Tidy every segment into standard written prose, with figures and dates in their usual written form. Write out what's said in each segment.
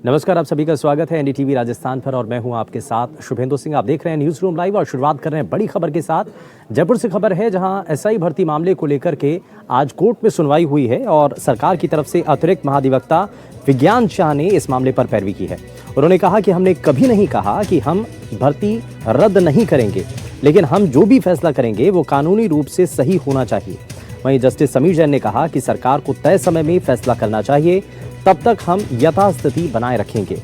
नमस्कार, आप सभी का स्वागत है एनडीटीवी राजस्थान पर और मैं हूं आपके साथ शुभेंदु सिंह। आप देख रहे हैं न्यूज रूम लाइव और शुरुआत कर रहे हैं बड़ी खबर के साथ। जयपुर से खबर है जहां एसआई भर्ती मामले को लेकर के आज कोर्ट में सुनवाई हुई है और सरकार की तरफ से अतिरिक्त महाधिवक्ता विज्ञान शाह ने इस मामले पर पैरवी की है। उन्होंने कहा कि हमने कभी नहीं कहा कि हम भर्ती रद्द नहीं करेंगे, लेकिन हम जो भी फैसला करेंगे वो कानूनी रूप से सही होना चाहिए। वहीं जस्टिस समीर जैन ने कहा कि सरकार को तय समय में फैसला करना चाहिए, तब तक हम यथास्थिति बनाए रखेंगे।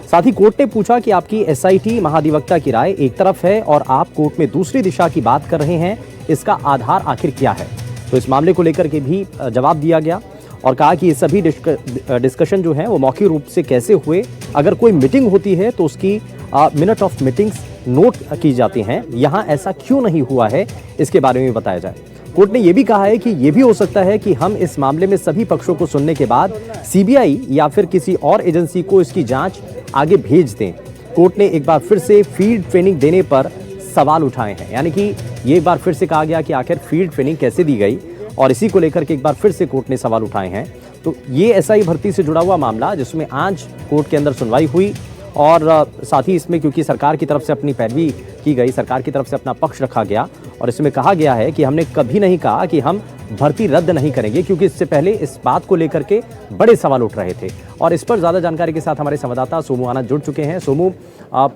साथ ही कोर्ट ने पूछा कि आपकी एसआईटी महाधिवक्ता की राय एक तरफ है और आप कोर्ट में दूसरी दिशा की बात कर रहे हैं, इसका आधार आखिर क्या है। तो इस मामले को लेकर के भी जवाब दिया गया और कहा कि ये सभी डिस्कशन जो है वो मौखिक रूप से कैसे हुए, अगर कोई मीटिंग होती है तो उसकी मिनट ऑफ मीटिंग्स नोट की जाती हैं, यहाँ ऐसा क्यों नहीं हुआ है इसके बारे में बताया जाए। कोर्ट ने यह भी कहा है कि यह भी हो सकता है कि हम इस मामले में सभी पक्षों को सुनने के बाद सीबीआई या फिर किसी और एजेंसी को इसकी जांच आगे भेज दें। कोर्ट ने एक बार फिर से फील्ड ट्रेनिंग देने पर सवाल उठाए हैं, यानी कि ये एक बार फिर से कहा गया कि आखिर फील्ड ट्रेनिंग कैसे दी गई और इसी को लेकर के एक बार फिर से कोर्ट ने सवाल उठाए हैं। तो ये एसआई भर्ती से जुड़ा हुआ मामला जिसमें आज कोर्ट के अंदर सुनवाई हुई और साथ ही इसमें क्योंकि सरकार की तरफ से अपनी पैरवी की गई, सरकार की तरफ से अपना पक्ष रखा गया और इसमें कहा गया है कि हमने कभी नहीं कहा कि हम भर्ती रद्द नहीं करेंगे, क्योंकि इससे पहले इस बात को लेकर के बड़े सवाल उठ रहे थे। और इस पर ज़्यादा जानकारी के साथ हमारे संवाददाता सोमू आनंद जुड़ चुके हैं। सोमू,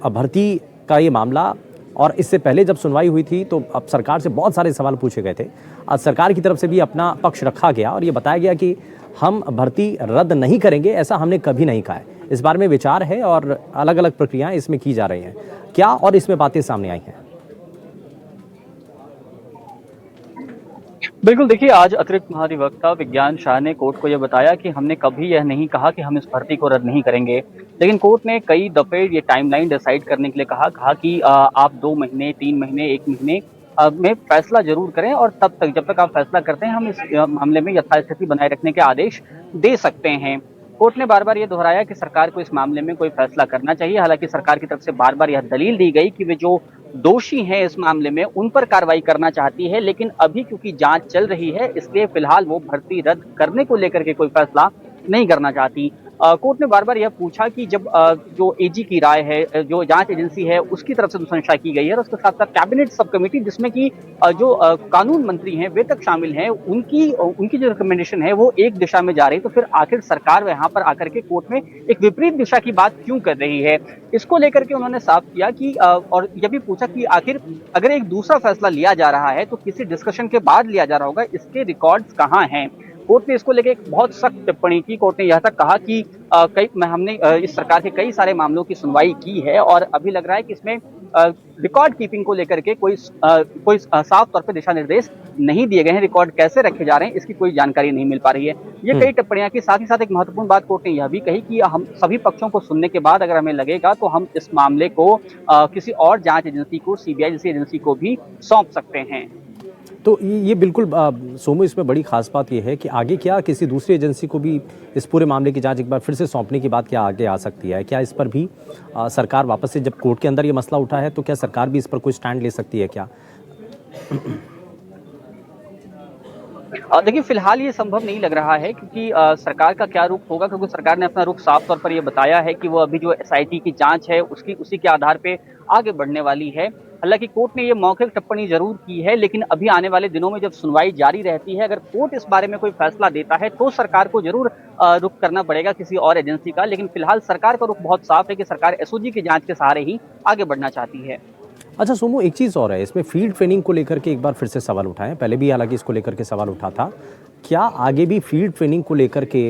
भर्ती का ये मामला और इससे पहले जब सुनवाई हुई थी तो अब सरकार से बहुत सारे सवाल पूछे गए थे। आज सरकार की तरफ से भी अपना पक्ष रखा गया और ये बताया गया कि हम भर्ती रद्द नहीं करेंगे, ऐसा हमने कभी नहीं कहा है। इस बारे में विचार है और अलग अलग प्रक्रियाएं इसमें की जा रही हैं, क्या और इसमें बातें सामने आई हैं? बिल्कुल, देखिए आज अतिरिक्त महाधिवक्ता विज्ञान शाह ने कोर्ट को यह बताया कि हमने कभी यह नहीं कहा कि हम इस भर्ती को रद्द नहीं करेंगे, लेकिन कोर्ट ने कई दफे ये टाइमलाइन डिसाइड करने के लिए कहा कि आप 2 महीने, 3 महीने, 1 महीने में फैसला जरूर करें और तब तक जब तक आप फैसला करते हैं हम इस मामले में यथास्थिति बनाए रखने के आदेश दे सकते हैं। कोर्ट ने बार बार ये दोहराया कि सरकार को इस मामले में कोई फैसला करना चाहिए। हालांकि सरकार की तरफ से बार बार यह दलील दी गई कि वे जो दोषी हैं इस मामले में उन पर कार्रवाई करना चाहती है, लेकिन अभी क्योंकि जांच चल रही है इसलिए फिलहाल वो भर्ती रद्द करने को लेकर के कोई फैसला नहीं करना चाहती। कोर्ट ने बार बार यह पूछा कि जब जो एजी की राय है, जो जांच एजेंसी है उसकी तरफ से अनुशंसा की गई है और उसके साथ साथ कैबिनेट सब कमेटी जिसमें कि जो कानून मंत्री हैं वे तक शामिल हैं, उनकी जो रिकमेंडेशन है वो एक दिशा में जा रही है, तो फिर आखिर सरकार यहाँ पर आकर के कोर्ट में एक विपरीत दिशा की बात क्यों कर रही है। इसको लेकर के उन्होंने साफ किया कि और यह भी पूछा कि आखिर अगर एक दूसरा फैसला लिया जा रहा है तो किसी डिस्कशन के बाद लिया जा रहा होगा, इसके रिकॉर्ड्स कहाँ हैं। कोर्ट ने इसको लेकर एक बहुत सख्त टिप्पणी की। कोर्ट ने यह तक कहा कि हमने इस सरकार के कई सारे मामलों की सुनवाई की है और अभी लग रहा है कि इसमें रिकॉर्ड कीपिंग को लेकर के कोई साफ तौर पे दिशा निर्देश नहीं दिए गए हैं। रिकॉर्ड कैसे रखे जा रहे हैं इसकी कोई जानकारी नहीं मिल पा रही है। ये कई टिप्पणियां की। साथ ही साथ एक महत्वपूर्ण बात कोर्ट ने यह भी कही कि हम सभी पक्षों को सुनने के बाद अगर हमें लगेगा तो हम इस मामले को किसी और जांच एजेंसी को, सीबीआई जैसी एजेंसी को भी सौंप सकते हैं। तो ये बिल्कुल सोमू, इसमें बड़ी खास बात यह है कि आगे क्या किसी दूसरी एजेंसी को भी इस पूरे मामले की जांच एक बार फिर से सौंपने की बात क्या आगे आ सकती है? क्या इस पर भी सरकार वापस से, जब कोर्ट के अंदर ये मसला उठा है तो क्या सरकार भी इस पर कोई स्टैंड ले सकती है क्या? देखिए फिलहाल ये संभव नहीं लग रहा है क्योंकि सरकार का क्या रुख होगा, क्योंकि सरकार ने अपना रुख साफ तौर पर यह बताया है कि वो अभी जो एसआईटी की जांच है उसी के आधार पे आगे बढ़ने वाली है। हालांकि कोर्ट ने ये मौखिक टिप्पणी जरूर की है, लेकिन अभी आने वाले दिनों में जब सुनवाई जारी रहती है, अगर कोर्ट इस बारे में कोई फैसला देता है तो सरकार को जरूर रुख करना पड़ेगा किसी और एजेंसी का। लेकिन फिलहाल सरकार का रुख बहुत साफ है कि सरकार एसओजी की जांच के सहारे ही आगे बढ़ना चाहती है। अच्छा सोमू, एक चीज़ और है, इसमें फील्ड ट्रेनिंग को लेकर के एक बार फिर से सवाल उठाए, पहले भी हालांकि इसको लेकर के सवाल उठा था। क्या आगे भी फील्ड ट्रेनिंग को लेकर के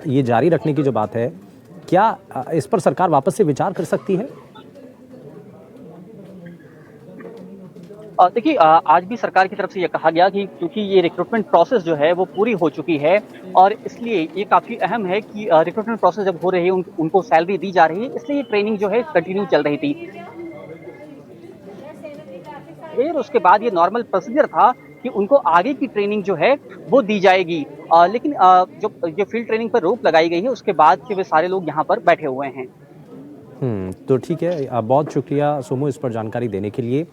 ये जारी रखने की जो बात है, क्या इस पर सरकार वापस से विचार कर सकती है? देखिए आज भी सरकार की तरफ से यह कहा गया कि क्योंकि ये रिक्रूटमेंट प्रोसेस जो है वो पूरी हो चुकी है और इसलिए ये काफ़ी अहम है कि रिक्रूटमेंट प्रोसेस जब हो रही है उनको सैलरी दी जा रही है, इसलिए ट्रेनिंग जो है कंटिन्यू चल रही थी। फिर उसके बाद ये नॉर्मल प्रोसीजर था कि उनको आगे की ट्रेनिंग जो है वो दी जाएगी, लेकिन जो फील्ड ट्रेनिंग पर रोक लगाई गई है उसके बाद के वे सारे लोग यहाँ पर बैठे हुए हैं। तो ठीक है, बहुत शुक्रिया सोमू इस पर जानकारी देने के लिए।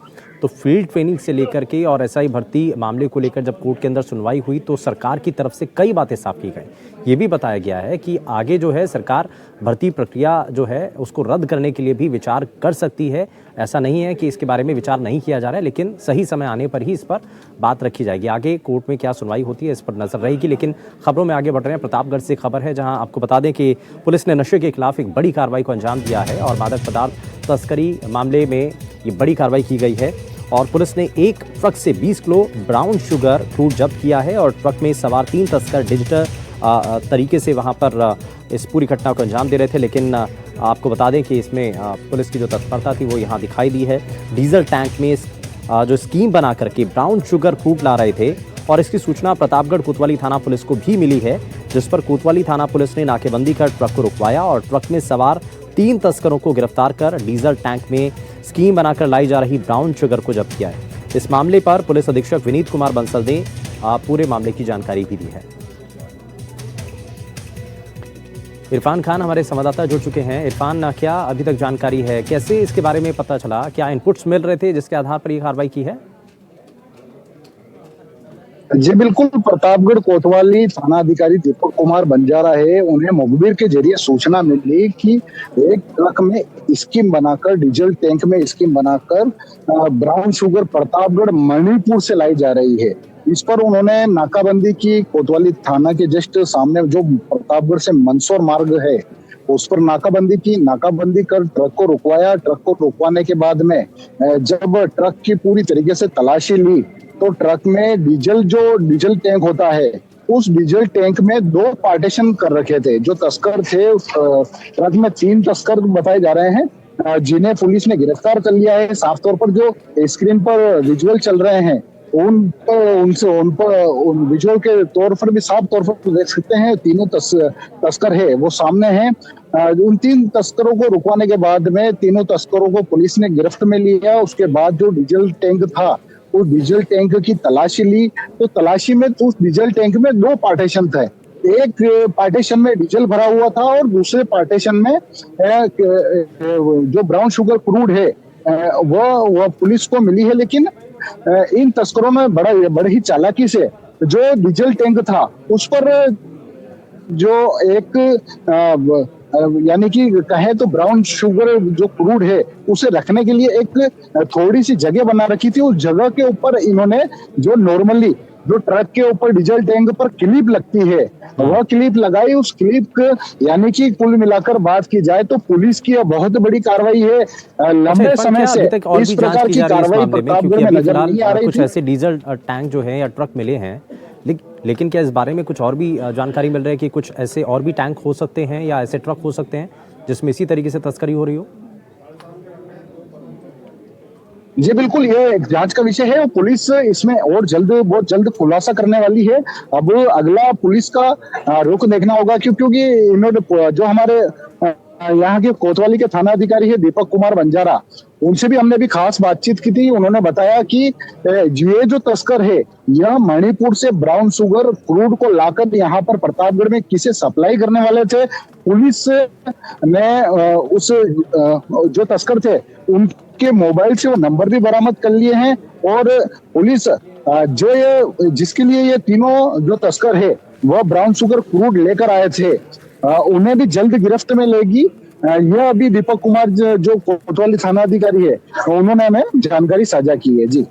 तो फील्ड ट्रेनिंग से लेकर के और एसआई भर्ती मामले को लेकर जब कोर्ट के अंदर सुनवाई हुई तो सरकार की तरफ से कई बातें साफ की गई। ये भी बताया गया है कि आगे जो है सरकार भर्ती प्रक्रिया जो है उसको रद्द करने के लिए भी विचार कर सकती है। ऐसा नहीं है कि इसके बारे में विचार नहीं किया जा रहा है, लेकिन सही समय आने पर ही इस पर बात रखी जाएगी। आगे कोर्ट में क्या सुनवाई होती है इस पर नजर रहेगी। लेकिन खबरों में आगे बढ़ रहे हैं। प्रतापगढ़ से खबर है, जहां आपको बता दें कि पुलिस ने नशे के खिलाफ एक बड़ी कार्रवाई को अंजाम दिया है और मादक पदार्थ तस्करी मामले में ये बड़ी कार्रवाई की गई है। और पुलिस ने एक ट्रक से 20 किलो ब्राउन शुगर फ्रूट जब्त किया है और ट्रक में सवार 3 तस्कर डिजिटल तरीके से वहां पर इस पूरी घटना को अंजाम दे रहे थे। लेकिन आपको बता दें कि इसमें पुलिस की जो तत्परता थी वो यहाँ दिखाई दी है। डीजल टैंक में जो स्कीम बना करके ब्राउन शुगर फ्रूट ला रहे थे और इसकी सूचना प्रतापगढ़ कोतवाली थाना पुलिस को भी मिली है, जिस पर कोतवाली थाना पुलिस ने नाकेबंदी कर ट्रक को रुकवाया और ट्रक में सवार 3 तस्करों को गिरफ्तार कर डीजल टैंक में स्कीम बनाकर लाई जा रही ब्राउन शुगर को जब्त किया है। इस मामले पर पुलिस अधीक्षक विनीत कुमार बंसल ने पूरे मामले की जानकारी भी दी है। इरफान खान हमारे संवाददाता जुड़ चुके हैं। इरफान, क्या अभी तक जानकारी है, कैसे इसके बारे में पता चला, क्या इनपुट्स मिल रहे थे जिसके आधार पर यह कार्रवाई की है? जी बिल्कुल, प्रतापगढ़ कोतवाली थाना अधिकारी दीपक कुमार बंजारा है, उन्हें मुखबिर के जरिए सूचना मिली कि एक ट्रक में स्कीम बनाकर, डीजल टैंक में स्कीम बनाकर ब्राउन शुगर प्रतापगढ़ मणिपुर से लाई जा रही है। इस पर उन्होंने नाकाबंदी की। कोतवाली थाना के जस्ट सामने जो प्रतापगढ़ से मंदसौर मार्ग है उस पर नाकाबंदी की। नाकाबंदी कर ट्रक को रुकवाया। ट्रक को रुकवाने के बाद में जब ट्रक की पूरी तरीके से तलाशी ली तो ट्रक में डीजल टैंक होता है, उस डीजल टैंक में 2 पार्टीशन कर रखे थे। जो तस्कर थे उस ट्रक में 3 तस्कर बताए जा रहे हैं, जिन्हें पुलिस ने गिरफ्तार कर लिया है। साफ तौर पर जो स्क्रीन पर विजुअल चल रहे हैं उन पर विजुअल के तौर पर भी साफ तौर पर देख सकते हैं, तीनों तस्कर है वो सामने हैं। उन 3 तस्करों को रुकवाने के बाद में तीनों तस्करों को पुलिस ने गिरफ्त में लिया। उसके बाद जो डीजल टैंक था उस डीजल टैंक की तलाशी ली तो तलाशी में उस डीजल टैंक में 2 पार्टीशन थे। एक पार्टीशन में डीजल भरा हुआ था और दूसरे पार्टीशन में जो ब्राउन शुगर क्रूड है वह पुलिस को मिली है। लेकिन इन तस्करों में बड़ी ही चालाकी से जो डीजल टैंक था उस पर जो एक यानी कि कहे तो ब्राउन शुगर जो क्रूड है उसे रखने के लिए एक थोड़ी सी जगह बना रखी थी। उस जगह के ऊपर इन्होंने जो नॉर्मली जो ट्रक के ऊपर डीजल टैंक पर क्लिप लगती है वह क्लिप लगाई। उस क्लिप यानी कि कुल मिलाकर बात की जाए तो पुलिस की बहुत बड़ी कार्रवाई है। लंबे समय से इस प्रकार की कार्रवाई प्रतापगढ़ में नजर नहीं आ रही कुछ ऐसे डीजल टैंक जो है या ट्रक मिले हैं, लेकिन क्या इस बारे में कुछ और भी जानकारी मिल रही है कि कुछ ऐसे और भी टैंक हो सकते हैं या ऐसे ट्रक हो सकते हैं जिसमें इसी तरीके से तस्करी हो रही हो? जी बिल्कुल, ये एक जांच का विषय है और पुलिस इसमें और बहुत जल्द खुलासा करने वाली है। अब अगला पुलिस का रुख देखना होगा क्योंकि इन्होंने जो हमारे यहाँ के कोतवाली के थाना अधिकारी है दीपक कुमार बंजारा, उनसे भी हमने भी खास बातचीत की थी। उन्होंने बताया कि ये जो तस्कर है यह मणिपुर से ब्राउन शुगर क्रूड को लाकर यहाँ पर प्रतापगढ़ में किसे सप्लाई करने वाले थे। पुलिस ने उस जो तस्कर थे उनके मोबाइल से वो नंबर भी बरामद कर लिए हैं और पुलिस जो ये जिसके लिए ये तीनों जो तस्कर है वह ब्राउन शुगर क्रूड लेकर आए थे उन्हें भी जल्द गिरफ्त में लेगी। यह अभी दीपक कुमार जो कोतवाली थाना अधिकारी है उन्होंने हमें जानकारी साझा की है। जी।